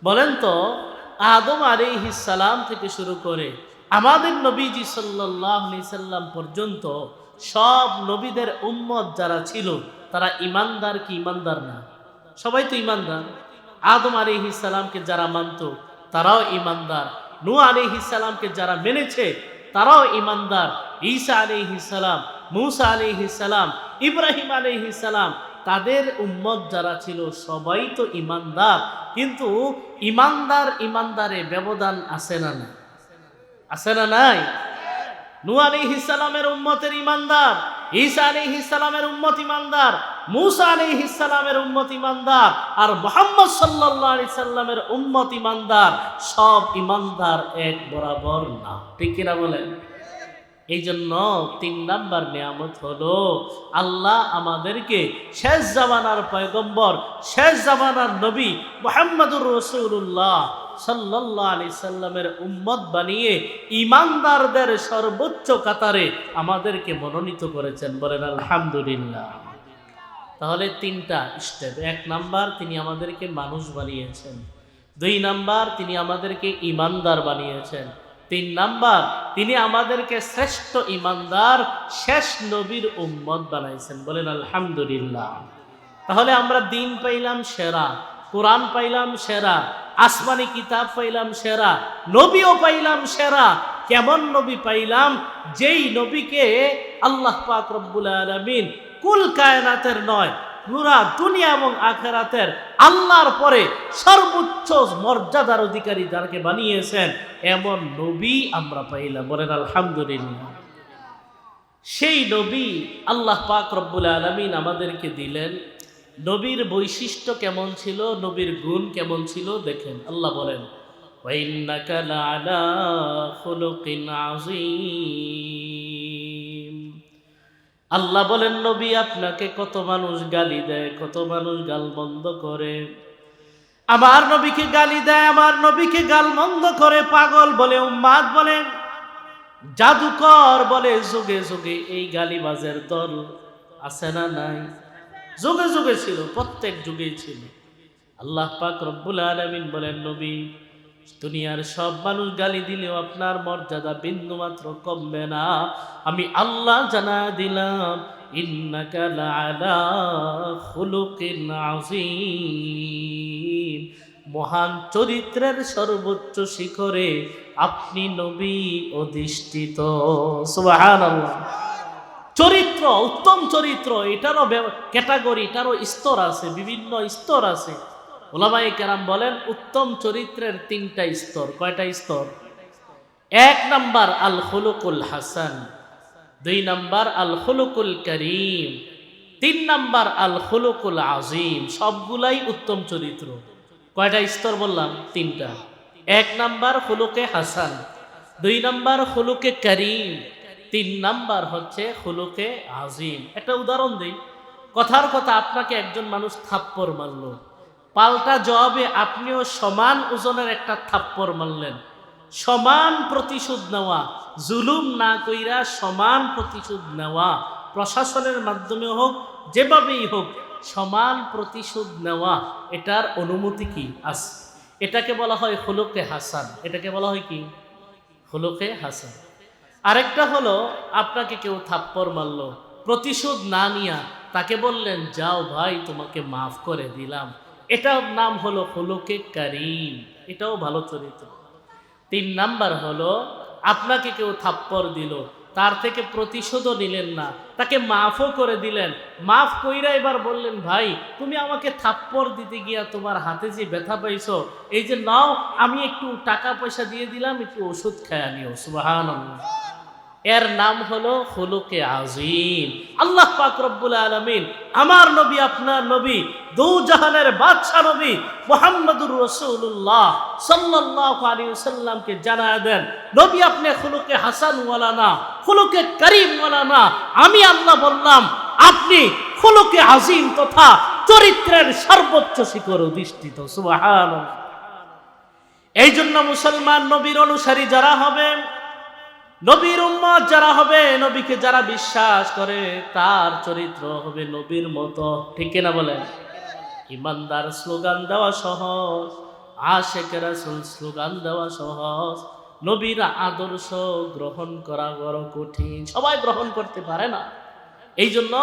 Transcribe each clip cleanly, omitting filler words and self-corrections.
বলেন তো, আদম আলাইহিস সালাম থেকে শুরু করে আমাদের নবীজি সাল্লাল্লাহু আলাইহি সাল্লাম পর্যন্ত সব নবীদের উম্মত যারা ছিল তারা ঈমানদার কি ঈমানদার না? সবাই তো ঈমানদার। আদম আলাইহিস সালামকে যারা মানত তারাও ঈমানদার, নূহ আলাইহিস সালামকে যারা মেনেছে তারাও ঈমানদার, ঈসা আলাইহিস সালাম, মূসা আলাইহিস সালাম, ইব্রাহিম আলাইহিস সালাম, তাদের উম্মত যারা ছিল সবাই তো ঈমানদার। কিন্তু ইমানদারে ব্যবধান আছে না নাই? আছে না নাই? নূহ আলাইহিস সালামের উম্মতের ঈমানদার, ঈসা আলাইহিস সালামের উম্মত ঈমানদার, মূসা আলাইহিস সালামের উম্মত ঈমানদার, আর মুহাম্মদ সাল্লাল্লাহু আলাইহি সাল্লামের উম্মত ঈমানদার। সব ঈমানদার এক বরাবর না, ঠিক কিনা বলেন? এই জন্য ৩ নাম্বার নিয়ামত হলো আল্লাহ আমাদেরকে শেষ জামানার পয়গম্বর, শেষ জামানার নবী মুহাম্মদুর রাসূলুল্লাহ সাল্লাল্লাহু আলাইহি সাল্লামের উম্মত বানিয়ে ঈমানদারদের সর্বোচ্চ কাতারে আমাদেরকে মনোনীত করেছেন। বলেন আলহামদুলিল্লাহ। তাহলে ৩টা স্টেপ। ১ নাম্বার, তিনি আমাদেরকে মানুষ বানিয়েছেন। ২ নাম্বার, তিনি আমাদেরকে ঈমানদার বানিয়েছেন। ৩ নাম্বার, তিনি আমাদেরকে শ্রেষ্ঠ ঈমানদার শেষ নবীর উম্মত বানাইছেন। বলেন আলহামদুলিল্লাহ। তাহলে আমরা দিন পাইলাম সেরা, কোরআন পাইলাম সেরা, আসমানি কিতাব পাইলাম সেরা, নবীও পাইলাম সেরা। কেমন নবী পাইলাম? যেই নবীকে আল্লাহ পাক রব্বুল আলামিন কুল কায়নাতের নয়, পুরা দুনিয়া এবং আখিরাতের আল্লাহর পরে সর্বোচ্চ মর্যাদার অধিকারী যাকে বানিয়েছেন, এমন নবী আমরা পাইলাম। বলেন আলহামদুলিল্লাহ। সেই নবী আল্লাহ পাক রব্বুল আলামিন আমাদেরকে দিলেন। নবীর বৈশিষ্ট্য কেমন ছিল, নবীর গুণ কেমন ছিল দেখেন। আল্লাহ বলেন, ওয়া ইন্নাকা লাআলা খুলুকিন আযীম। আল্লাহ বলেন, নবী আপনাকে কত মানুষ গালি দেয়, কত মানুষ গালমন্দ করে। আমার নবীকে গালি দেয়, আমার নবীকে গালমন্দ করে, পাগল বলে, উম্মাদ বলে, জাদুকর বলে। যুগে যুগে এই গালিবাজের দল আছে না নাই? যুগে যুগে ছিল, প্রত্যেক যুগেই ছিল। আল্লাহ পাক রব্বুল আলামিন বলেন, নবী দুনিয়ার সব মানুষ গালি দিলেও আপনার মর্যাদা বিন্দু মাত্র কমবে না। আমি আল্লাহ জানা দিলাম, ইন্নাকা লাআলা খুলুকিন আযীম। মহান চরিত্রের সর্বোচ্চ শিখরে আপনি নবী অধিষ্ঠিত। সুবহানাল্লাহ। চরিত্র, উত্তম চরিত্র, এটারও ক্যাটাগরি, এটারও স্তর আছে, বিভিন্ন স্তর আছে। উলামায়ে কেরাম বলেন উত্তম চরিত্রের ৩টা স্তর। কয়টা স্তর? ১ নাম্বার আল খুলুকুল হাসান, ২ নাম্বার আল খুলুকুল করিম, ৩ নাম্বার আল খুলুকুল আযীম। সবগুলাই উত্তম চরিত্র। কয়টা স্তর বললাম? ৩টা। ১ নাম্বার খুলুকে হাসান, ২ নাম্বার খুলুকে করিম, ৩ নাম্বার হচ্ছে খুলুকে আযীম। একটা উদাহরণ দেই। কথার কথা, আপনাকে একজন মানুষ থাপ্পড় মারলো, পাল্টা জবাবে আপনিও সমান ওজনের একটা থাপ্পড় মারলেন। সমান প্রতিশোধ নেওয়া, জুলুম না কইরা সমান প্রতিশোধ নেওয়া, প্রশাসনের মাধ্যমে হোক, যেভাবেই হোক, সমান প্রতিশোধ নেওয়া, এটার অনুমতি কি আছে? এটাকে বলা হয় খুলুকে হাসান। এটাকে বলা হয় কি? খুলুকে হাসান। আরেকটা হলো, আপনাকে কেউ থাপ্পড় মারলো, প্রতিশোধ না নিয়া তাকে বললেন, যাও ভাই, তোমাকে মাফ করে দিলাম। এটার নাম হলো খুলুকে করিম। এটাও ভালো চরিত্র। ৩ নাম্বার হলো, আপনাকে কেউ থাপ্পড় দিল, তার থেকে প্রতিশোধও নিলেন না, তাকে মাফও করে দিলেন। মাফ কইরা এবার বললেন, ভাই তুমি আমাকে থাপ্পড় দিতে গিয়া তোমার হাতে যে ব্যথা পাইছো, এই যে নাও, আমি একটু টাকা পয়সা দিয়ে দিলাম, একটু ওষুধ খায়া নিও। সুবহানাল্লাহ। এর নাম হলো খুলুকে আযীম। আল্লাহ পাক রব্বুল আলামিন আমার নবী, আপনার নবী, দু জাহানের বাদশা নবী মুহাম্মদুর রাসূলুল্লাহ সাল্লাল্লাহু আলাইহি ওয়াসাল্লামকে জানায় দেন, নবী আপনি খুলুকে হাসান ওয়ালা না, খুলুকে করিম ওয়ালা না। আমি আল্লাহ বললাম, আপনি খুলুকে আযীম তথা চরিত্রের সর্বোচ্চ শিখর অধিষ্ঠিত। সুবহানাল্লাহ। এই জন্য মুসলমান নবীর অনুসারী যারা হবে, নবীর উম্মত যারা হবে, নবীকে যারা বিশ্বাস করে, তার চরিত্র হবে নবীর মতো। ঠিক কিনা বলেন? ইমানদার স্লোগান দেওয়া সহজ, আশেক রাসূল স্লোগান দেওয়া সহজ, নবীর আদর্শ গ্রহণ করা বড় কঠিন, সবাই গ্রহণ করতে পারে না। এই জন্য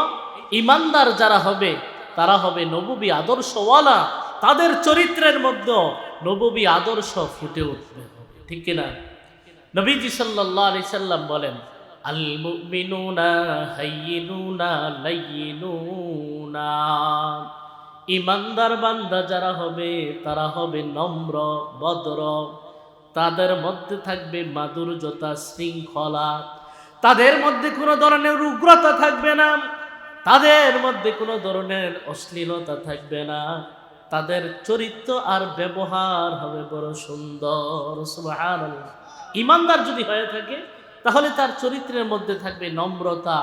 ইমানদার যারা হবে তারা হবে নববী আদর্শওয়ালা, তাদের চরিত্রের মধ্যে নববী আদর্শ ফুটে উঠবে, ঠিক কিনা? নবীজি সাল্লাল্লাহু আলাইহি সাল্লাম বলেন, আল মুমিনুনা হাইয়িনুনা লাইয়িনুনা, ইমানদার বান্দা যারা হবে তারা হবে নম্র ভদ্র, তাদের মধ্যে থাকবে মাধুর্যতা, শৃঙ্খলা, তাদের মধ্যে কোনো ধরনের উগ্রতা থাকবে না, তাদের মধ্যে কোনো ধরনের অশ্লীলতা থাকবে না, তাদের চরিত্র আর ব্যবহার হবে বড় সুন্দর। সুবহানাল্লাহ। ইমানদার যদি হয়ে থাকে তাহলে তার চরিত্রের মধ্যে থাকবে নম্রতা,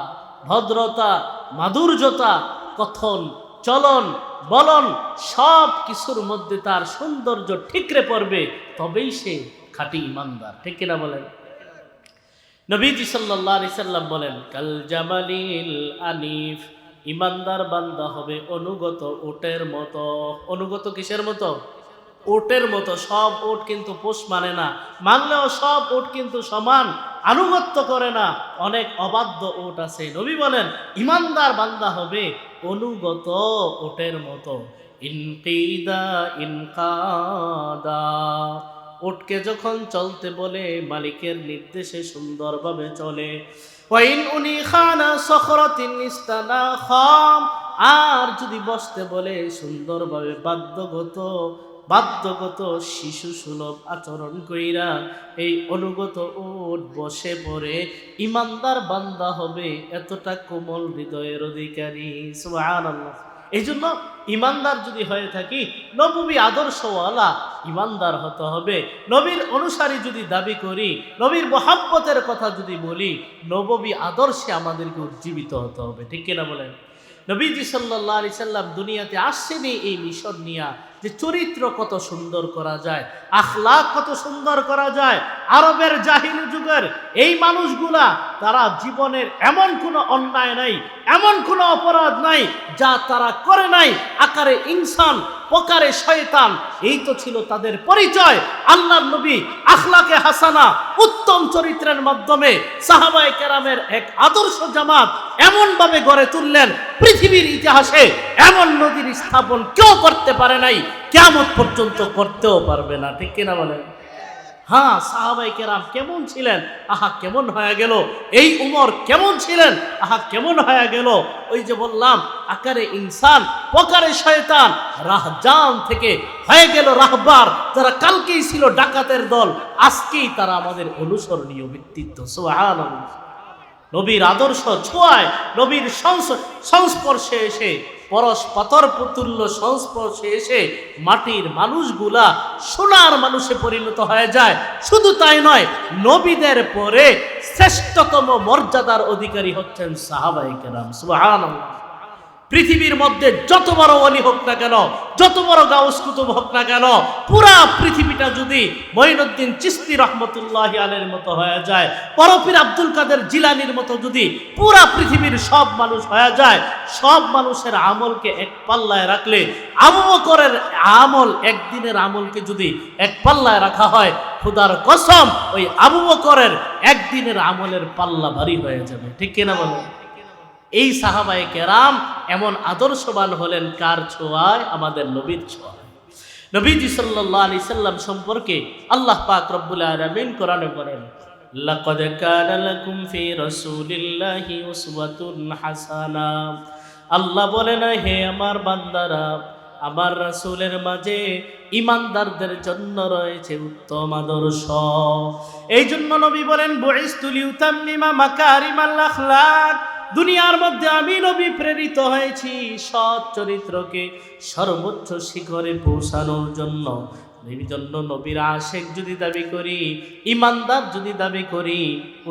ভদ্রতা, মাধুর্যতা, কথন চলন বলন সব কিছুর মধ্যে তার সৌন্দর্য ঠিকরে পড়বে, তবেই সে খাঁটি ইমানদার, ঠিক কিনা বলেন? নবীজি সাল্লাল্লাহু আলাইহি সাল্লাম বলেন, কাল জামালিল আনিফ, ইমানদার বান্দা হবে অনুগত উটের মতো। অনুগত কিসের মতো? উটের মতো। সব উট কিন্তু পোষ মানে না, মানলেও সব উট কিন্তু সমান আনুগত্য করে না, অনেক অবাধ্য উট আছে। নবী বলেন ইমানদার বান্দা হবে অনুগত উটের মতো। ইনকিদা ইনকাদা, উটকে যখন চলতে বলে মালিকের নির্দেশে সুন্দরভাবে চলে। ওয়াইন উনি খানা সখরাতিন ইস্তানা খাম, আর যদি বসতে বলে সুন্দরভাবে বাধ্যগত শিশু সুলভ আচরণ কইরা এই অনুগত উট বসে পড়ে ইমানদার বান্দা হবে এতটা কোমল হৃদয়ের অধিকারী। সুবহানাল্লাহ। এই জন্য ইমানদার যদি হয়ে থাকি নববী আদর্শওয়ালা ইমানদার হতে হবে। নবীর অনুসারী যদি দাবি করি, নবীর মহাব্বতের কথা যদি বলি, নববী আদর্শে আমাদেরকে উজ্জীবিত হতে হবে, ঠিক কিনা বলেন? নবীজি সাল্লাল্লাহু আলাইহি সাল্লাম দুনিয়াতে আসছেনই এই মিশন নিয়া যে চরিত্র কত সুন্দর করা যায়, আখলাক কত সুন্দর করা যায়। আরবের জাহিলি যুগের এই মানুষগুলা তারা জীবনের এমন কোনো অন্যায় নাই, এমন কোনো অপরাধ নাই যা তারা করে নাই। আকারে ইনসান, প্রকারে শয়তান, এই তো ছিল তাদের পরিচয়। আল্লাহর নবী আখলাকে হাসানা, উত্তম চরিত্রের মাধ্যমে সাহাবায়ে কেরামের এক আদর্শ জামাত এমন ভাবে গড়ে তুললেন, পৃথিবীর ইতিহাসে এমন নদীর স্থাপন কেউ করতে পারে নাই, কিয়ামত পর্যন্ত করতেও পারবে না, ঠিক কিনা বলেন? হ্যাঁ, সাহাবায়ে কেরাম কেমন ছিলেন, আহা কেমন হয়ে গেল। এই উমর কেমন ছিলেন, আহা কেমন হয়ে গেল। ওই যে বললাম আকারে ইনসান, প্রকারে শয়তান, রাহজান থেকে হয়ে গেল রাহবার। যারা কালকেই ছিল ডাকাতের দল, আজকেই তারা আমাদের অনুসরণীয় ব্যক্তিত্ব। সুবহানাল্লাহ। নবীর আদর্শ ছোঁয়ায়, নবীর সংস্পর্শে এসে, পরশ পাথর পুতুল্য সংস্পর্শে এসে মাটির মানুষগুলা সোনার মানুষে পরিণত হয়ে যায়। শুধু তাই নয়, নবীদের পরে শ্রেষ্ঠতম মর্যাদার অধিকারী হচ্ছেন সাহাবায়ে কেরাম। সুবহানাল্লাহ। পৃথিবীর মধ্যে যত বড় ওলি হোক না কেন, যত বড় গাউস কুতুব হোক না কেন, পুরা পৃথিবীটা যদি মঈনুদ্দিন চিশতি রহমতুল্লাহি আলাইহির মতো হয়ে যায়, পরপীর আব্দুল কাদের জিলানীর মতো যদি পুরা পৃথিবীর সব মানুষ হয়ে যায়, সব মানুষের আমলকে এক পাল্লায় রাখলে, আবু বকরের আমল, একদিনের আমলকে যদি এক পাল্লায় রাখা হয়, খোদার কসম ওই আবু বকরের একদিনের আমলের পাল্লা ভারী হয়ে যাবে, ঠিক কিনা বলেন? এই সাহাবায়ে কেরাম এমন আদর্শবান হলেন কার ছোঁয়ায়? আমাদের নবীর ছোঁয়ায়। নবীজি সাল্লাল্লাহু আলাইহি সাল্লাম সম্পর্কে আল্লাহ পাক রব্বুল আলামিন কোরআনে বলেন, লাকাদ কানা লাকুম ফি রাসূলিল্লাহি উসওয়াতুন হাসানা। আল্লাহ বলেন, হে আমার বান্দারা, আমার রাসূলের মাঝে ঈমানদারদের জন্য রয়েছে উত্তম আদর্শ। এই জন্য নবী বলেন, বুইসতু লিউতাম্মিমা মাকারিমাল আখলাক, দুনিয়ার মধ্যে আমি নবী প্রেরিত হয়েছি সৎ চরিত্রকে সর্বোচ্চ শিখরে পৌঁছানোর জন্য। এই জন্য নবীর আশেক যদি দাবি করি, ইমানদার যদি দাবি করি,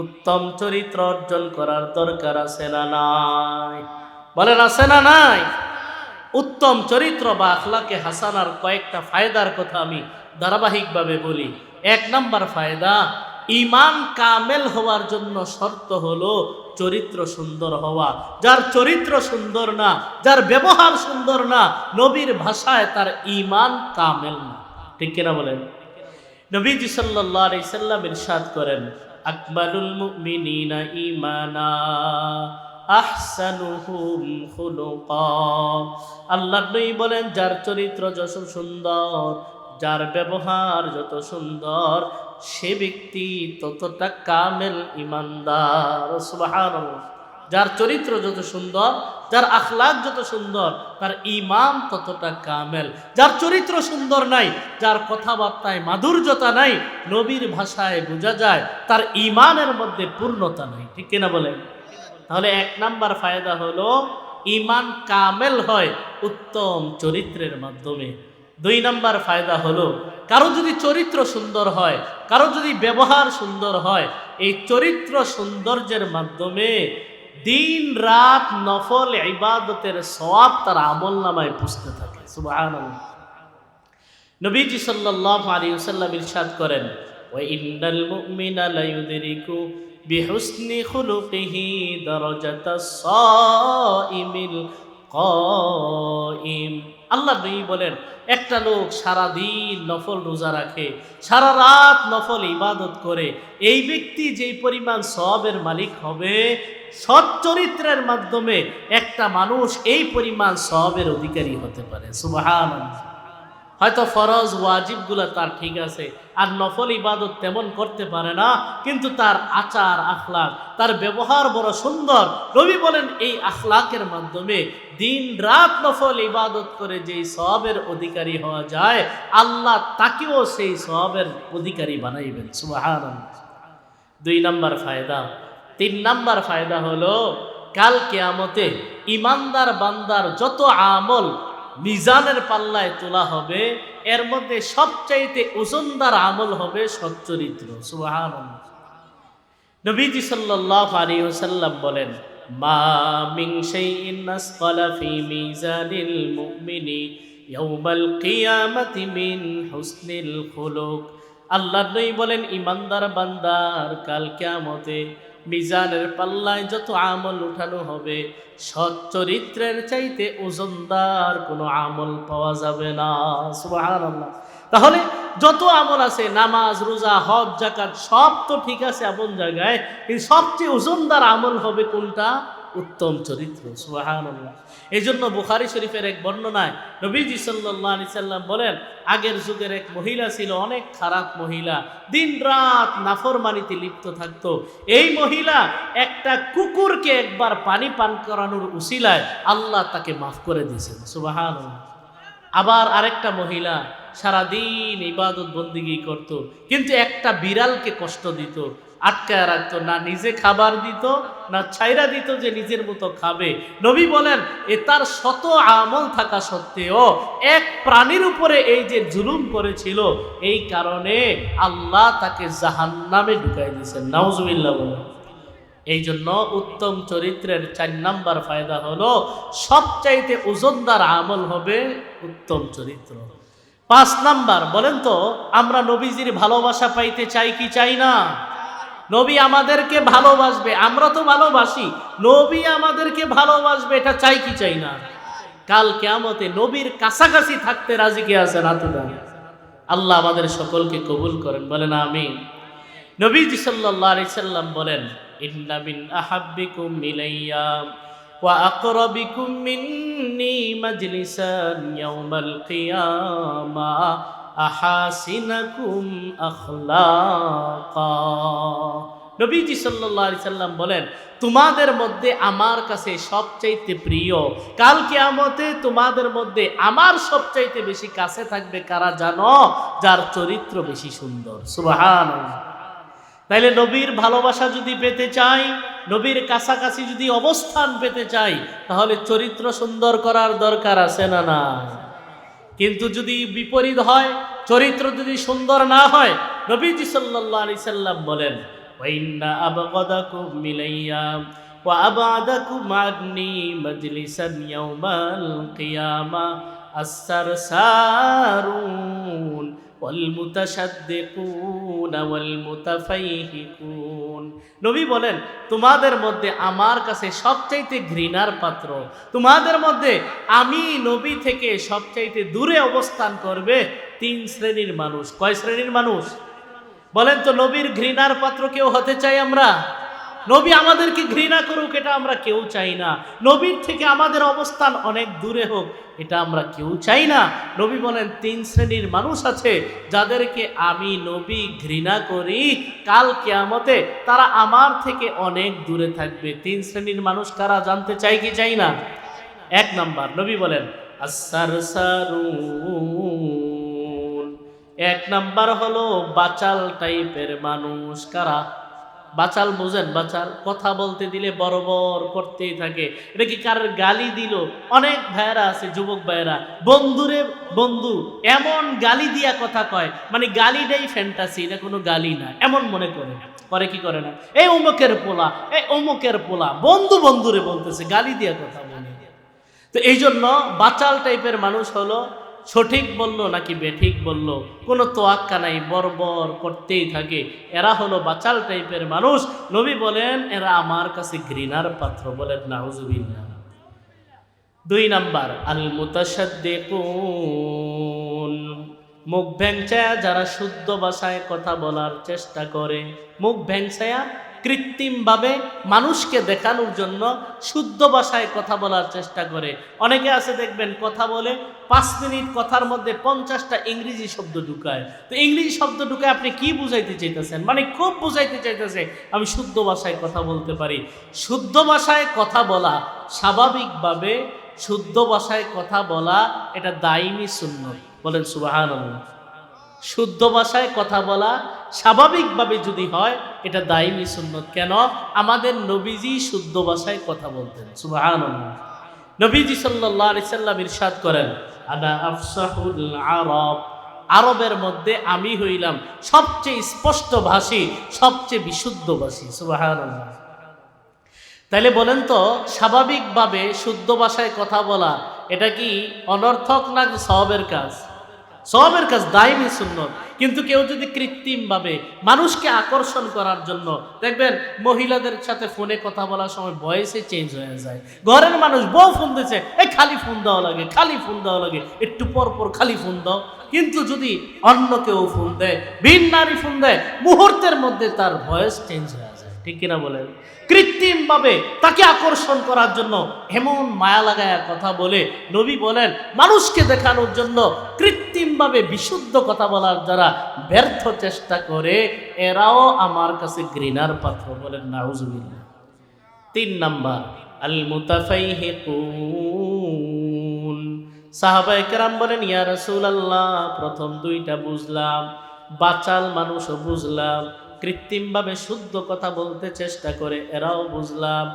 উত্তম চরিত্র অর্জন করার দরকার আছে না নাই? বলেন আছে না নাই? উত্তম চরিত্র বা আখলাকে হাসানার কয়েকটা ফায়দার কথা আমি ধারাবাহিকভাবে বলি। 1 নাম্বার ফায়দা, ঈমান কামেল হওয়ার জন্য শর্ত হলো চরিত্র সুন্দর হওয়া। যার চরিত্র সুন্দর না, যার ব্যবহার সুন্দর না, নবীর ভাষায় তার ঈমান কামেল না, ঠিক কিনা বলেন? নবীজি সাল্লাল্লাহু আলাইহি সাল্লাম ইরশাদ করেন, আকমালুল মুমিনিনা ঈমানা আহসানুহুম খুলুকা। আল্লাহর নবী বলেন, যার চরিত্র যত সুন্দর, যার ব্যবহার যত সুন্দর, সে ব্যক্তি ততটা কামেল ঈমানদার। সুবহানাল্লাহ। যার চরিত্র যত সুন্দর, যার আখলাক যত সুন্দর, তার ঈমান ততটা কামেল। যার চরিত্র সুন্দর নাই, যার কথাবার্তায় মাধুর্যতা নাই, নবীর ভাষায় বোঝা যায় তার ঈমানের মধ্যে পূর্ণতা নাই। ঠিক কিনা বলেন? তাহলে 1 নাম্বার ফায়দা হলো ঈমান কামেল হয় উত্তম চরিত্রের মাধ্যমে। 2 নাম্বার ফায়দা হলো কারো যদি চরিত্র সুন্দর হয়, কারো যদি ব্যবহার সুন্দর হয়, এই চরিত্র সৌন্দর্যের মাধ্যমে দিন রাত নফল ইবাদতের সওয়াব তার আমলনামায় পুষতে থাকে। সুবহানাল্লাহ। নবীজি সাল্লাল্লাহু আলাইহি ওয়াসাল্লাম ইরশাদ করেন, ওয়া ইন্নাল মুমিনা লা ইউদরিকু বিহুসনি খুলুকিহি দারাজাতাস সাইমিল কাইম। আল্লাহ নবী বলেন, একটা লোক সারা দিন নফল রোজা রাখে, সারা রাত নফল ইবাদত করে, এই ব্যক্তি যেই পরিমাণ সওয়াবের মালিক হবে, সৎ চরিত্রের মাধ্যমে একটা মানুষ এই পরিমাণ সওয়াবের অধিকারী হতে পারে। সুবহানাল্লাহ। হয়তো ফরজ ওয়াজিবগুলো তার ঠিক আছে, আর নফল ইবাদত তেমন করতে পারে না, কিন্তু তার আচার আখলাক, তার ব্যবহার বড় সুন্দর। নবী বলেন, এই আখলাকের মাধ্যমে দিন রাত নফল ইবাদত করে যেই সওয়াবের অধিকারী হওয়া যায়, আল্লাহ তাকেও সেই সওয়াবের অধিকারী বানাইবেন। সুবহানাল্লাহ। 2 নাম্বার ফায়দা। 3 নাম্বার ফায়দা হলো কাল কিয়ামতে ইমানদার বান্দার যত আমল মিজানের পাল্লায় তোলা হবে, এর মধ্যে সবচাইতে ওজনদার আমল হবে সচ্চরিত্র। সুবহানাল্লাহ। নবীজি সাল্লাল্লাহু আলাইহি ওয়াসাল্লাম বলেন, মা মিন শাইইন আসকালা ফি মিজানিল মুমিনি ইয়াউমাল কিয়ামাতি মিন হুসনিল খুলুক। আল্লাহর নবী বলেন, ইমানদার বান্দার কাল কিয়ামতে মিজানের পাল্লায় যত আমল উঠানো হবে, সৎ চরিত্রের চাইতে ওজনদার কোনো আমল পাওয়া যাবে না। সুবহানাল্লাহ। তাহলে যত আমল আছে, নামাজ, রোজা, হজ, যাকাত, সব তো ঠিক আছে আপন জায়গায়, কিন্তু সবচেয়ে ওজনদার আমল হবে কোনটা? উত্তম চরিত্র। সুবহানাল্লাহ। এই জন্য বুখারী শরীফের এক বর্ণনায় নবীজি সাল্লাল্লাহু আলাইহি সাল্লাম বলেন, আগের যুগের এক মহিলা ছিল, অনেক খারাপ মহিলা, দিন রাত নাফরমানিতে লিপ্ত থাকতো। এই মহিলা একটা কুকুরকে একবার পানি পান করানোর উসিলায় আল্লাহ তাকে মাফ করে দিয়েছেন। সুবহানাল্লাহ। আবার আরেকটা মহিলা সারাদিন ইবাদত বন্দিগি করত, কিন্তু একটা বিড়ালকে কষ্ট দিত, আটকায় রাখতো, না নিজে খাবার দিত, না ছাইরা দিত যে নিজের মতো খাবে। নবী বলেন, এ তার শত আমল থাকা সত্ত্বেও এক প্রাণীর উপরে এই যে জুলুম করেছিল, এই কারণে আল্লাহ তাকে জাহান্নামে ঢুকাই দিয়েছেন। নাউজুবিল্লাহ বলেন। এই জন্য উত্তম চরিত্রের 4 নাম্বার ফায়দা হলো সবচাইতে ওজনদার আমল হবে উত্তম চরিত্র। 5 নাম্বার, বলেন তো আমরা নবীজির ভালোবাসা পাইতে চাই কি চাই না? নবী আমাদেরকে ভালোবাসবে, আমরা তো ভালোবাসি, নবী আমাদেরকে ভালোবাসবে, এটা চাই কি চাই না? কাল কিয়ামতে নবীর কাছাকাছি থাকতে রাজি কে আছেন? হাত উঠান। আল্লাহ আমাদের সকলকে কবুল করেন, বলেন আমিন। নবীজি সাল্লাল্লাহু আলাইহি সাল্লাম বলেন, ইন্না মিন আহাব্বিকুম ইলাইয়া ওয়া আকরাবিকুম মিন্নি মাজলিসান ইয়াউমাল কিয়ামা আহাসিনাকুম আখলাকা। নবীজি সাল্লাল্লাহু আলাইহি সাল্লাম বলেন, তোমাদের মধ্যে আমার কাছে সবচাইতে প্রিয়, কাল কিয়ামতে তোমাদের মধ্যে আমার সবচাইতে বেশি কাছে থাকবে কারা জানো? যার চরিত্র বেশি সুন্দর। সুবহানাল্লাহ। তাইলে নবীর ভালোবাসা যদি পেতে চাই, নবীর কাছাকাছি যদি অবস্থান পেতে চাই, তাহলে চরিত্র সুন্দর করার দরকার আছে না না? কিন্তু যদি বিপরীত হয়, চরিত্র যদি সুন্দর না হয়, নবীজি সাল্লাল্লাহু আলাইহি সাল্লাম বলেন, ওয়া ইন্না আবগাদাকুম ইলাইয়া ওয়া আবআদাকুম আন্নি মাজলিসান ইয়াউমাল কিয়ামা আস-সারসারুন ওয়াল মুতাশাদ্দিকুন ওয়াল মুতাফাইহিকুন। নবী বলেন, তোমাদের মধ্যে আমার কাছে সবচাইতে ঘৃণার পাত্র, তোমাদের মধ্যে আমি নবী থেকে সবচাইতে দূরে অবস্থান করবে তিন শ্রেণীর মানুষ। কয় শ্রেণীর মানুষ বলেন তো? নবীর ঘৃণার পাত্র কেউ হতে চাই আমরা? নবী আমাদেরকে ঘৃণা করুক এটা আমরা কেউ চাই না। নবীর থেকে আমাদের অবস্থান অনেক দূরে হোক এটা আমরা কেউ চাই না। নবী বলেন তিন শ্রেণীর মানুষ আছে যাদেরকে আমি নবী ঘৃণা করি, কাল কিয়ামতে তারা আমার থেকে অনেক দূরে থাকবে। তিন শ্রেণীর মানুষ কারা জানতে চাই কি চাই না? এক নাম্বার, নবী বলেন আস-সারসারুন। এক নাম্বার হলো বাচাল টাইপের মানুষ। কারা? বাচাল বোঝেন? বাচাল কথা বলতে দিলে বড় করতেই থাকে। এটা কি কার গালি দিল? অনেক ভাইয়েরা আছে, যুবক ভাইয়েরা, বন্ধুরে বন্ধু এমন গালি দিয়া কথা কয়, মানে গালিটাই ফ্যান্টাসি, এটা কোনো গালি না এমন মনে করে। করে কি করে না? এই অমুকের পোলা, এই অমুকের পোলা, বন্ধু বন্ধুরে বলতেছে, গালি দিয়া কথা বলে। তো এই জন্য বাচাল টাইপের মানুষ হলো সঠিক বললো নাকি বেঠিক বললো কোনো তোয়াক্কা নাই, বর্বর করতেই থাকে। এরা হলো বাচাল টাইপের মানুষ। নবী বলেন এরা আমার কাছে ঘৃণার পাত্র। বলেন নাউজুবিল্লাহ। দুই নাম্বার আল মুতাশাদ্দিকুন। মুখ ভ্যাংচায়া যারা শুদ্ধ ভাষায় কথা বলার চেষ্টা করে, মুখ ভ্যাংচায়া কৃত্রিমভাবে মানুষকে দেখানোর জন্য শুদ্ধ ভাষায় কথা বলার চেষ্টা করে। অনেকে আছে দেখবেন কথা বলে 5 মিনিট কথার মধ্যে 50টা ইংরেজি শব্দ ঢুকায়। তো ইংরেজি শব্দ ঢুকায় আপনি কি বুঝাইতে চাইতেছেন? মানে খুব বুঝাইতে চাইতেছে আমি শুদ্ধ ভাষায় কথা বলতে পারি। শুদ্ধ ভাষায় কথা বলা স্বাভাবিকভাবে, শুদ্ধ ভাষায় কথা বলা এটা দাইমি সুন্নত। বলেন সুবহানাল্লাহ। শুদ্ধ ভাষায় কথা বলা স্বাভাবিকভাবে যদি হয় এটা দাইমি সুন্নত। কেন? আমাদের নবীজি শুদ্ধ ভাষায় কথা বলতেন। সুবহানাল্লাহ। নবীজি সাল্লাল্লাহু আলাইহি সাল্লাম ইরশাদ করেন আনা আফসাহুল আরব। আরবের মধ্যে আমি হইলাম সবচেয়ে স্পষ্ট ভাষী, সবচেয়ে বিশুদ্ধ ভাষী। সুবহানাল্লাহ। তাইলে বলেন তো স্বাভাবিকভাবে শুদ্ধ ভাষায় কথা বলা এটা কি অনর্থক না সওয়াবের কাজ? সওয়াবের কাজ, দাইমি সুন্নত। কিন্তু কেউ যদি কৃত্রিমভাবে মানুষকে আকর্ষণ করার জন্য, দেখবেন মহিলাদের সাথে ফোনে কথা বলার সময় ভয়েসে চেঞ্জ হয়ে যায়। ঘরের মানুষ বউ ফোন দিচ্ছে, এই খালি ফোন দেওয়া লাগে, খালি ফোন দেওয়া লাগে, একটু পর পর খালি ফোন দাও। কিন্তু যদি অন্য কেউ ফোন দেয়, ভিন নারী ফোন দেয়, মুহূর্তের মধ্যে তার ভয়েস চেঞ্জ হয়ে যায়। ঠিক কিনা বলেন? কৃত্রিমভাবে তাকে আকর্ষণ করার জন্য এমন মায়া লাগায়া কথা বলে। নবী বলেন মানুষকে দেখানোর জন্য কৃত্রিমভাবে বিশুদ্ধ কথা বলার যারা ব্যর্থ চেষ্টা করে এরাও আমার কাছে ঘৃণার পাত্র। বলেন নাউজুবিল্লাহ। 3 নাম্বার আল মুতাফাইহিকুন। সাহাবায়ে কেরাম বলেন ইয়া রাসূলুল্লাহ, প্রথম 2টা বুঝলাম, বাচাল মানুষও বুঝলাম, কৃত্রিমভাবে শুদ্ধ কথা বলতে চেষ্টা করে এরাও বুঝলাম।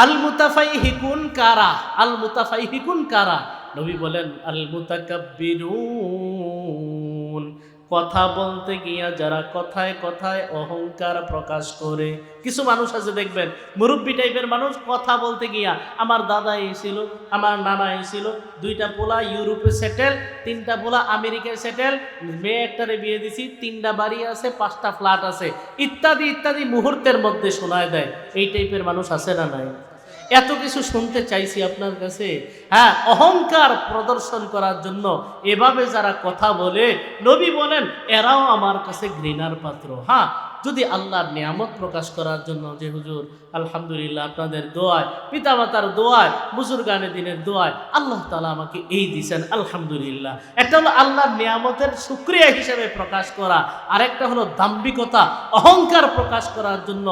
আল মুতাফাইহিকুন কারা? আল মুতাফাইহিকুন কারা? নবী বলেন আল মুতাকাব্বিরুন। কথা বলতে গিয়া যারা কথায় কথায় অহংকার প্রকাশ করে। কিছু মানুষ আছে দেখবেন মুরব্বী টাইপের মানুষ, কথা বলতে গিয়া আমার দাদা এসেছিল, আমার নানা এসেছিল, 2টা পোলা ইউরোপে সেটেল, 3টা পোলা আমেরিকায় সেটেল, মেয়ে একটারে বিয়ে দিছি, 3টা বাড়ি আছে, 5টা ফ্ল্যাট আছে, ইত্যাদি ইত্যাদি মুহূর্তের মধ্যে শোনায় দেয়। এই টাইপের মানুষ আছে না নাই? এত কিছু শুনতে চাইছি আপনার কাছে। হ্যাঁ, অহংকার প্রদর্শন করার জন্য এভাবে যারা কথা বলে, নবী বলেন এরাও আমার কাছে ঘৃণার পাত্র। হ্যাঁ, যদি আল্লাহর নিয়ামত প্রকাশ করার জন্য, যে হুজুর আলহামদুলিল্লাহ আপনাদের দোয়ায়, পিতামাতার দোয়ায়, বুজুর্গানে দিনের দোয়ায় আল্লাহ তাআলা আমাকে এই দিয়েছেন আলহামদুলিল্লাহ। একটা হলো আল্লাহর নিয়ামতের শুকরিয়া হিসেবে প্রকাশ করা, আরেকটা হলো দাম্ভিকতা, অহংকার প্রকাশ করার জন্য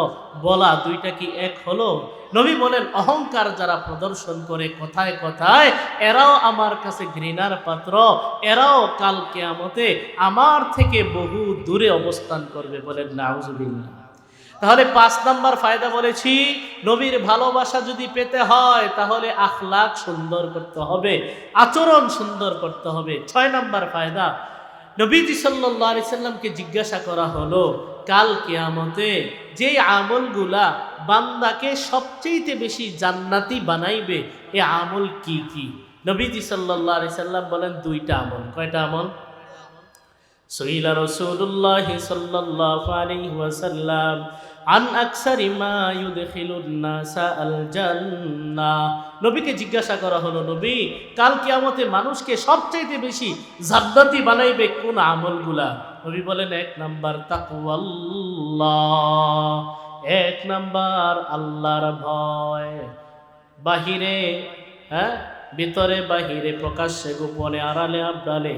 বলা। 2টা কি এক হলো? নবী বলেন অহংকার যারা প্রদর্শন করে কথায় কথায় এরাও আমার কাছে ঘৃণার পাত্র, এরাও কাল কিয়ামতে আমার থেকে বহু দূরে অবস্থান করবে। বলেন নাউজুবিল্লাহ। তাহলে 5 নাম্বার ফায়দা বলেছি, নবীর ভালোবাসা যদি পেতে হয় তাহলে আখলাক সুন্দর করতে হবে, আচরণ সুন্দর করতে হবে। 6 নাম্বার ফায়দা, নবীজি সাল্লাল্লাহু আলাইহি সাল্লামকে জিজ্ঞাসা করা হলো কাল কিয়ামতে যে আমলগুলা বান্দাকে সবচেয়ে বেশি জান্নাতি বানাইবে এ আমল কি কি? নবীজি সাল্লাল্লাহু আলাইহি সাল্লাম বলেন 2টা আমল। কয়টা আমল? সুইলা রাসূলুল্লাহ সাল্লাল্লাহু আলাইহি ওয়াসাল্লাম আন আকসারি মা ইউদখিলুন নাসা আল জান্নাহ। নবীকে জিজ্ঞাসা করা হলো, নবী কাল কিয়ামতে মানুষকে সবচাইতে বেশি জান্নাতি বানাইবে কোন আমলগুলা? নবী বলেন, 1 নাম্বার তাকওয়াল্লাহ, 1 নাম্বার আল্লাহর ভয়। বাহিরে ভিতরে বাহিরে, প্রকাশ্যে গোপনে, আড়ালে আবডালে,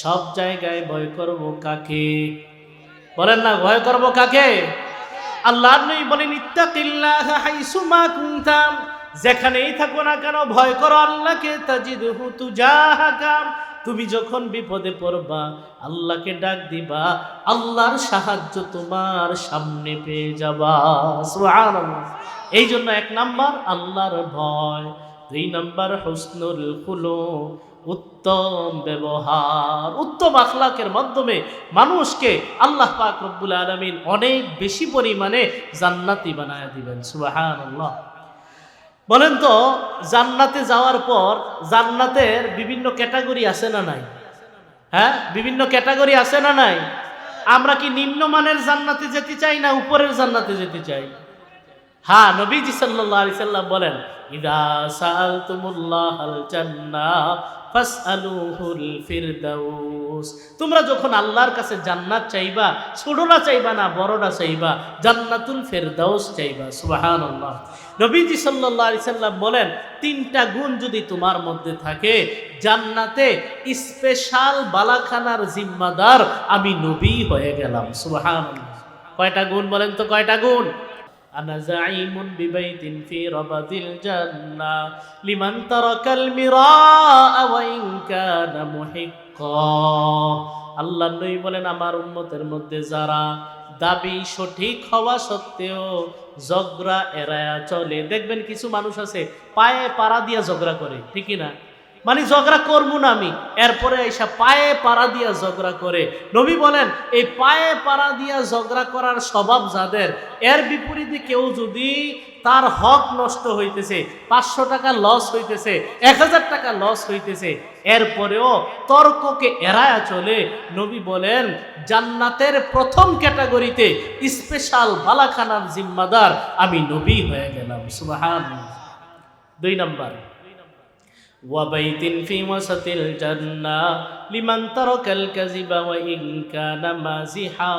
সব জায়গায় ভয় করব কাকে? বলেন না, ভয় করব কাকে? আল্লাহর নবী বলেন, ইত্তাকিল্লাহা হাইসুমা কুনতা, যেখানেই থাকো না কেন ভয় করো আল্লাহকে। তাজিদহু তুজাহাকা, তুমি যখন বিপদে পড়বা আল্লাহকে ডাক দিবা, আল্লাহর সাহায্য তোমার সামনে পেয়ে যাবা। সুবহানাল্লাহ। এই জন্য 1 নাম্বার আল্লাহর ভয়, 2 নাম্বার হুসনুল খুলুক, উত্তম ব্যবহার। উত্তম আখলাকের মাধ্যমে মানুষকে আল্লাহ পাক রব্বুল আলামিন অনেক বেশি পরিমাণে জান্নাতি বানায় দিবেন। সুবহানাল্লাহ। বলেন তো, জান্নাতে যাওয়ার পর জান্নাতের বিভিন্ন ক্যাটাগরি আছে না নাই? বিভিন্ন ক্যাটাগরি আছে না নাই? আমরা কি নিম্নমানের জান্নাতে যেতে চাই না উপরের জান্নাতে যেতে চাই? নবীজি সাল্লাল্লাহু আলাইহি সাল্লাম বলেন, ইযা সাআলতুমুল্লাহাল জান্নাহ ফাসআলুহুল ফিরদাউস। তোমরা যখন আল্লাহর কাছে জান্নাত চাইবা, ছোটটা চাইবা না, বড়টা চাইবা, জান্নাতুল ফিরদাউস চাইবা। সুবহানাল্লাহ। নবীজি সাল্লাল্লাহু আলাইহি সাল্লাম বলেন, 3টা গুণ যদি তোমার মধ্যে থাকে, জান্নাতে স্পেশাল বালাখানার জিম্মাদার আমি নবী হয়ে গেলাম। সুবহানাল্লাহ। কয়টা গুণ বলেন তো, কয়টা গুণ? আনা যাইমুন বিবাইতিন ফি রাবাদিল জান্নাহ লিমান তারাকাল মিরাআ ওয়া ইন কানা মুহিক্কা। আল্লাহর নবী বলেন, আমার উম্মতের মধ্যে যারা দাবি সঠিক হওয়া সত্ত্বেও ঝগড়া এড়ায়া চলে, দেখবেন কিছু মানুষ আছে পায়ে পাড়া দিয়া ঝগড়া করে, ঠিক না? মানে ঝগড়া করবো না আমি, এরপরে এসে পায়ে পাড়া দিয়া ঝগড়া করে। নবী বলেন, এই পায়ে পাড়া দিয়া ঝগড়া করার স্বভাব যাদের, এর বিপরীতে কেউ যদি তার হক নষ্ট হইতেছে, 500 টাকা লস হইতেছে, 1000 টাকা লস হইতেছে, এরপরেও তর্ককে এড়ায়া চলে, নবী বলেন জান্নাতের প্রথম ক্যাটাগরিতে স্পেশাল বালাখানার জিম্মাদার আমি নবী হয়ে গেলাম। সুবহানাল্লাহ। 2 নাম্বার, ওয়াবাইতিন ফি ওয়াসাতিল জান্নাহ লিমান তারাকাল কাযিবা ওয়া ইন কানা মাযিহা।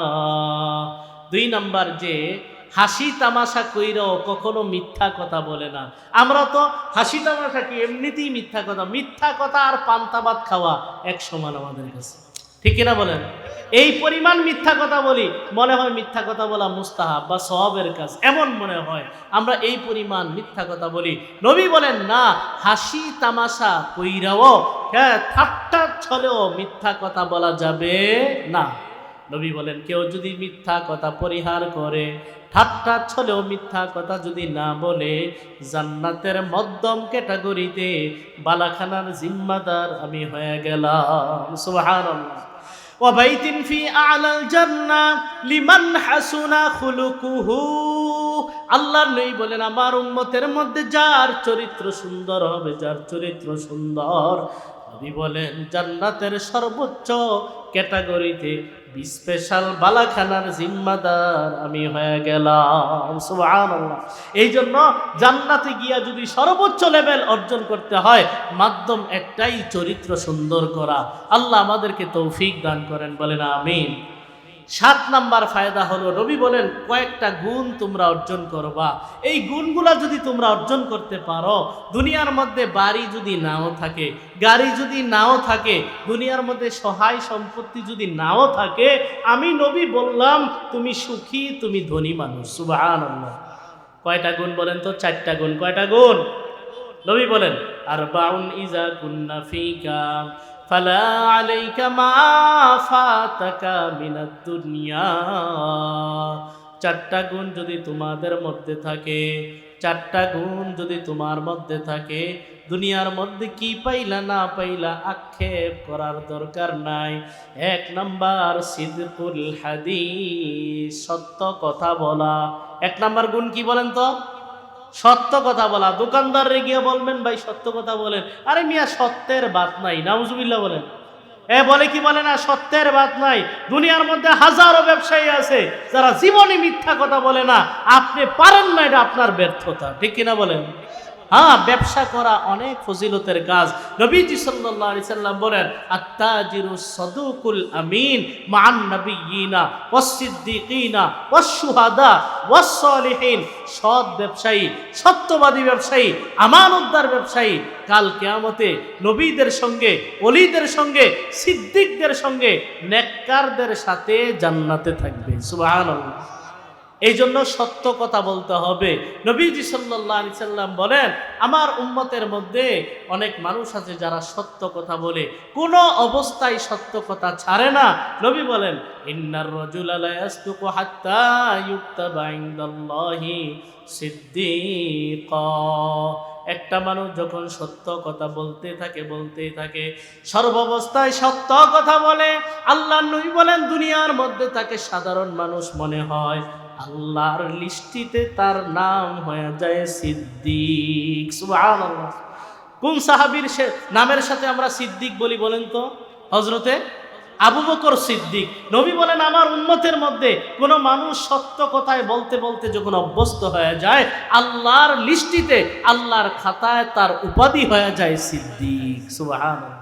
2 নাম্বার, যে হাসি তামাশা কইরাও কখনো মিথ্যা কথা বলে না। আমরা তো হাসি তামাশা কি এমনিতেই মিথ্যা কথা, মিথ্যা কথা আর পান্তা ভাত খাওয়া এক সমান আমাদের কাছে, ঠিক কিনা বলেন? এই পরিমাণ মিথ্যা কথা বলি, মনে হয় মিথ্যা কথা বলা মুস্তাহাব বা সওয়াবের কাজ, এমন মনে হয়। আমরা এই পরিমাণ মিথ্যা কথা বলি। নবী বলেন, না, হাসি তামাশা কইরাও, ঠাট্টা ছলেও মিথ্যা কথা বলা যাবে না। নবী বলেন, কেউ যদি মিথ্যা কথা পরিহার করে, ঠাট্টা ছলেও মিথ্যা কথা যদি না বলে, জান্নাতের মধ্যম ক্যাটাগরিতে বালাখানার জিম্মাদার আমি হয়ে গেলাম। সুবহানাল্লাহ। ওয়াবাইতিন ফি আ'লাল জান্নাহ লিমান হাসুনা খুলুকুহু। আল্লাহর নবী বলেন, আমার উম্মতের মধ্যে যার চরিত্র সুন্দর হবে, যার চরিত্র সুন্দর, নবী বলেন জান্নাতের সর্বোচ্চ ক্যাটাগরিতে স্পেশাল বালাখানার জিম্মাদার আমি হয়ে গেলাম। সুবহানাল্লাহ। এই জন্য জান্নাতে গিয়া যদি সর্বোচ্চ লেভেল অর্জন করতে হয়, মাধ্যম একটাই, চরিত্র সুন্দর করা। আল্লাহ আমাদেরকে তৌফিক দান করেন, বলেন আমিন। 7 নাম্বার ফায়দা হলো, নবী বলেন কয়েকটা গুণ তোমরা অর্জন করবা। এই গুণগুলা যদি তোমরা অর্জন করতে পারো, দুনিয়ার মধ্যে বাড়ি যদি নাও থাকে, গাড়ি যদি নাও থাকে, দুনিয়ার মধ্যে সহায় সম্পত্তি যদি নাও থাকে, আমি নবী বললাম তুমি সুখী, তুমি ধনী মানুষ। সুবহানাল্লাহ। কয়টা গুণ বলেন তো? 4টা গুণ। কয়টা গুণ? নবী বলেন, আরবাউন ইজা কুন্না ফিকা ফালা আলাইকা মা ফাতাকা মিনাদ দুনিয়া। 4টা গুণ যদি তোমাদের মধ্যে থাকে, 4টা গুণ যদি তোমার মধ্যে থাকে, দুনিয়ার মধ্যে কি পাইলা না পাইলা আক্ষেপ করার দরকার নাই। 1 নাম্বার, সিদকুল হাদিস, সত্য কথা বলা। 1 নাম্বার গুণ কি বলেন তো? সত্য কথা বলা। দোকানদারে গিয়ে বলবেন, ভাই সত্য কথা বলেন। আরে মিয়া, সত্যের বাত নাই, নাউজুবিল্লাহ বলেন। বলে কি বলে না, সত্যের বাদ নাই। দুনিয়ার মধ্যে হাজারো ব্যবসায়ী আছে যারা জীবনে মিথ্যা কথা বলে না। আপনি পারেন না, এটা আপনার ব্যর্থতা, ঠিক কিনা বলেন? হ্যাঁ, ব্যবসা করা অনেক ফজিলতের কাজ। নবীজি সাল্লাল্লাহু আলাইহি সাল্লাম বলেন, আত-তাজিরুস সাদুকুল আমিন মা'আন নাবিয়্যিনা ওয়াস-সিদ্দিকিনা ওয়াশ-শুহাদা ওয়াস-সালিহিন। সৎ ব্যবসায়ী, সত্যবাদী ব্যবসায়ী, আমানতদার ব্যবসায়ী কাল কিয়ামতে নবীদের সঙ্গে, ওলিদের সঙ্গে, সিদ্দিকদের সঙ্গে, নেককারদের সাথে জান্নাতে থাকবে। সুবহানাল্লাহ। এই জন্য সত্য কথা বলতে হবে। নবীজি সাল্লাল্লাহু আলাইহি সাল্লাম বলেন, আমার উম্মতের মধ্যে অনেক মানুষ আছে যারা সত্য কথা বলে, কোনো অবস্থায় সত্য কথা ছাড়ে না। নবী বলেন, ইন্নার রাজুলা লা ইয়াসদুকু হাত্তা ইউকতাবা ইনদাল্লাহি সিদ্দীকা। একটা মানুষ যখন সত্য কথা বলতেই থাকে, সর্বাবস্থায় সত্য কথা বলে, আল্লাহর নবী বলেন দুনিয়ার মধ্যে তাকে সাধারণ মানুষ মনে হয়, আল্লাহর লিস্টিতে তার নাম হয়ে যায় সিদ্দিক। সুবহানাল্লাহ। কোন সাহাবীর নামের সাথে আমরা সিদ্দিক বলি বলেন তো? হযরতে আবু বকর সিদ্দিক। নবী বলেন, আমার উম্মতের মধ্যে কোনো মানুষ সত্য কথায় বলতে বলতে যখন অভ্যস্ত হয়ে যায়, আল্লাহর লিস্টিতে, আল্লাহর খাতায় তার উপাধি হয়ে যায় সিদ্দিক। সুবহানাল্লাহ।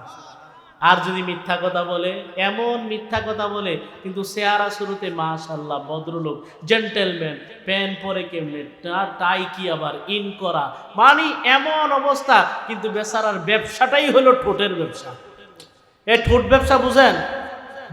আর যদি মিথ্যা কথা বলে, এমন মিথ্যা কথা বলে কিন্তু চেহারা শুরুতে মাশাআল্লাহ ভদ্রলোক, জেন্টেলম্যান, প্যান্ট পরে কেমনে, টাই কি আবার ইন করা, মানে এমন অবস্থা, কিন্তু বেচারার ব্যবসাটাই হলো ঠোঁটের ব্যবসা। এই ঠোঁট ব্যবসা বুঝেন?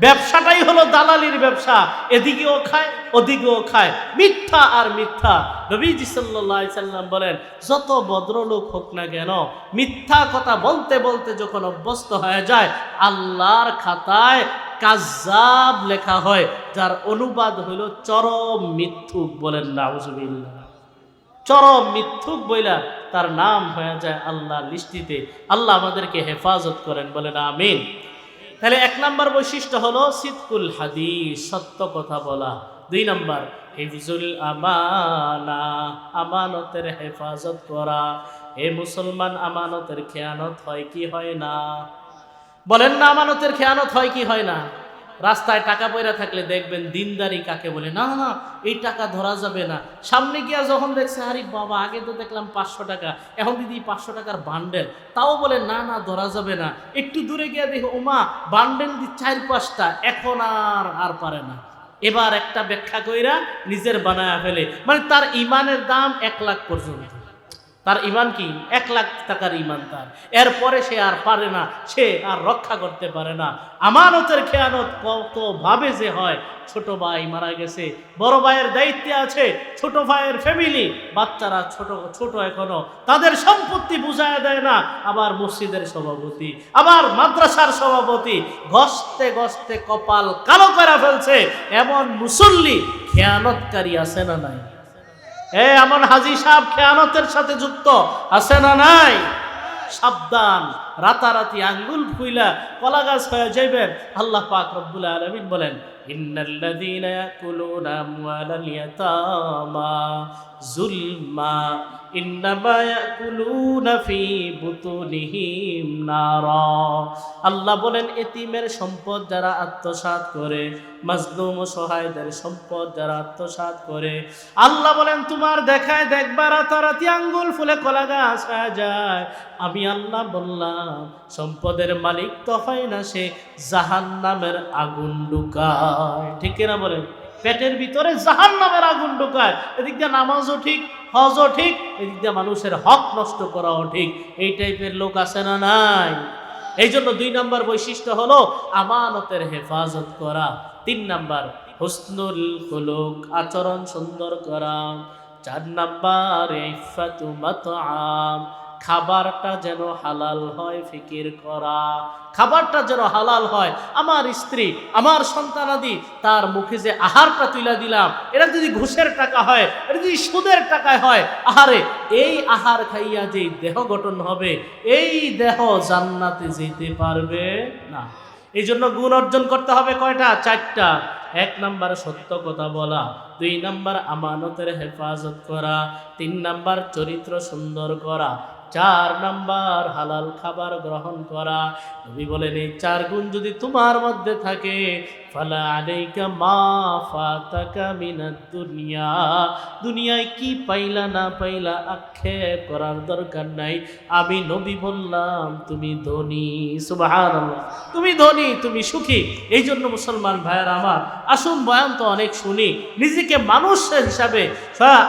ব্যবসাটাই হলো দালালির ব্যবসা, এদিকেও খায় ওদিকেও খায়, মিথ্যা আর মিথ্যা। নবীজি সাল্লাল্লাহু আলাইহি সাল্লাম বলেন, যত ভদ্রলোক হোক না কেন, মিথ্যা কথা বলতে বলতে যখন অভ্যস্ত হয়ে যায়, আল্লাহর খাতায় কাজ্জাব লেখা হয়, যার অনুবাদ হইল চরম মিথ্যুক। বলেন নাউজুবিল্লাহ। চরম মিথ্যুক বইলা তার নাম হয়ে যায় আল্লাহর লিস্টিতে। আল্লাহ আমাদেরকে হেফাজত করেন, বলেন আমিন। তাহলে 1 নম্বর বৈশিষ্ট্য হলো সিদকুল হাদিস, সত্য কথা বলা। 2 নম্বর হিফজুল আমানা, আমানতের হেফাজত করা। হে মুসলমান, আমানতের খেয়ানত হয় কি হয় না? বলেন না, আমানতের খেয়ানত হয় কি হয় না? রাস্তায় টাকা পয়রা থাকলে দেখবেন দিনদারি কাকে বলে, না না এই টাকা ধরা যাবে না। সামনে গিয়া যখন দেখছে, আরে বাবা আগে তো দেখলাম 500 টাকা, এখন দিদি 500 টাকার বান্ডেল, তাও বলে না না ধরা যাবে না। একটু দূরে গিয়া দেখো, ওমা বান্ডেল দি 4-5টা, এখন আর পারে না। এবার একটা ব্যাখ্যা কইরা নিজের বানায়া ফেলে, মানে তার ইমানের দাম 1 লাখ পর্যন্ত। তার ইমান কি? 1 লাখ টাকার ইমান তার। এরপরে সে আর পারে না, সে আর রক্ষা করতে পারে না। আমানতের খেয়ানত কত ভাবে যে হয়। ছোট ভাই মারা গেছে, বড় ভাইয়ের দায়িত্বে আছে, ছোট ভাইয়ের ফ্যামিলি, বাচ্চারা ছোট ছোট এখনো, তাদের সম্পত্তি বুঝায় দেয় না। আবার মসজিদের সভাপতি, আবার মাদ্রাসার সভাপতি, গস্তে গস্তে কপাল কালো করে ফেলছে। এমন মুসল্লি খেয়ানতকারী আছে না নাই? এমন হাজী সাহেব খেয়ানতের সাথে যুক্ত আছে না নাই? সাবধান, রাতারাতি আঙ্গুল ফুইলা কলা গাছ হয়ে যাইবেন। আল্লাহ পাক রব্বুল আলামিন বলেন, ইন্নাল্লাযীনা ইয়াকুলুনা আমওয়ালাল ইয়াতামা যুলমা ইন্নামা ইয়াকুলুনা ফি বুতুনিহিম নারা। আল্লাহ বলেন, এতিমের সম্পদ যারা আত্মসাৎ করে, মাজলুম ও সহায়দের সম্পদ যারা আত্মসাৎ করে, আল্লাহ বলেন তোমার দেখায় দেখবা রাতারাতি আঙ্গুল ফুলে কলা গাছ হয়ে যায়। আমি আল্লাহ বললাম, সম্পদের মালিক তো হয় না, সে জাহান্নামের আগুন ঢুকায়। ঠিক না বলেন? পেটের ভিতরে জাহান্নামের আগুন ঢুকায়। এদিক দিয়ে নামাজও ঠিক, হজও ঠিক, এদিক দিয়ে মানুষের হক নষ্ট করাও ঠিক। এই টাইপের লোক আছে না নাই? এই জন্য 2 নম্বর বৈশিষ্ট্য হলো আমানতের হেফাজত করা। 3 নম্বর হুসনুল খুলুক, আচরণ সুন্দর করা। 4 নম্বর ইফাতু মাতআম, খাবারটা যেন হালাল হয় ফিকির করা। খাবারটা যেন হালাল হয়। আমার স্ত্রী, আমার সন্তানাদি, তার মুখে যে আহারটা তুলে দিলাম, এটা যদি ঘুষের টাকা হয়, এটা যদি সুদের টাকায় হয়, আহারে এই আহার খাইয়া যেই দেহ গঠন হবে, এই দেহ জান্নাতে যেতে পারবে না। এই জন্য গুণ অর্জন করতে হবে কয়টা? 4টা। 1 নম্বর সত্য কথা বলা, 2 নম্বর আমানতের হেফাজত করা, 3 নম্বর চরিত্র সুন্দর করা, 4 নম্বর হালাল খাবার গ্রহণ করা, নবী বলেন এই 4 গুণ যদি তোমার মধ্যে থাকে ফালা আলাইকা মা ফাতাকা মিনাদ দুনিয়া, দুনিয়ায় কি পাইলা না পাইলা আক্ষেপ করার দরকার নাই। আমি নবী বললাম তুমি ধনী। সুবহানাল্লাহ, তুমি ধনী, তুমি সুখী। এই জন্য মুসলমান ভাইয়েরা আমার, আসুন বয়ান তো অনেক শুনি, নিজেকে মানুষ হিসাবে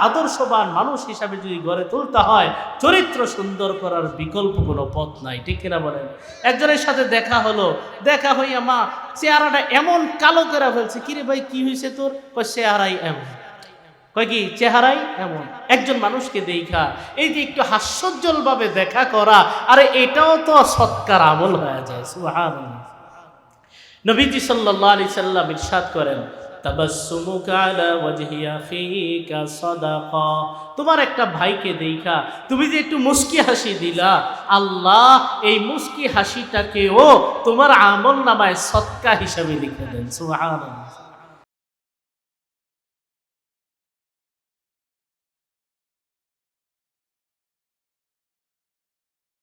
আদর্শবান মানুষ হিসাবে যদি গড়ে তুলতে হয়, চরিত্র সুন্দর করার বিকল্প কোনো পথ নাই। ঠিক কিনা বলেন? একজনের সাথে দেখা হলো, দেখা হইয়া মা চেহারাটা এমন কালো করে ফেলছে, কিরে ভাই কি হয়েছে তোর? কয় চেহারাই এমন। কয় কি চেহারাই এমন? একজন মানুষকে দেখা এই যে একটু হাস্যোজ্জ্বল ভাবে দেখা করা, আরে এটাও তো সৎকার আমল হয়ে যায়। সুবহানাল্লাহ। নবীজি সাল্লাল্লাহু আলাইহি সাল্লাম ইরশাদ করেন, তাবাসসুমুকা আলা ওয়াজহি আখিকা সাদাকা। তোমার একটা ভাইকে দেখা তুমি যে একটু মুস্কি হাসি দিলা, আল্লাহ এই মুস্কি হাসিটাকেও তোমার আমল নামায় সদকা হিসাবে লিখে দেন। সুবহানাল্লাহ।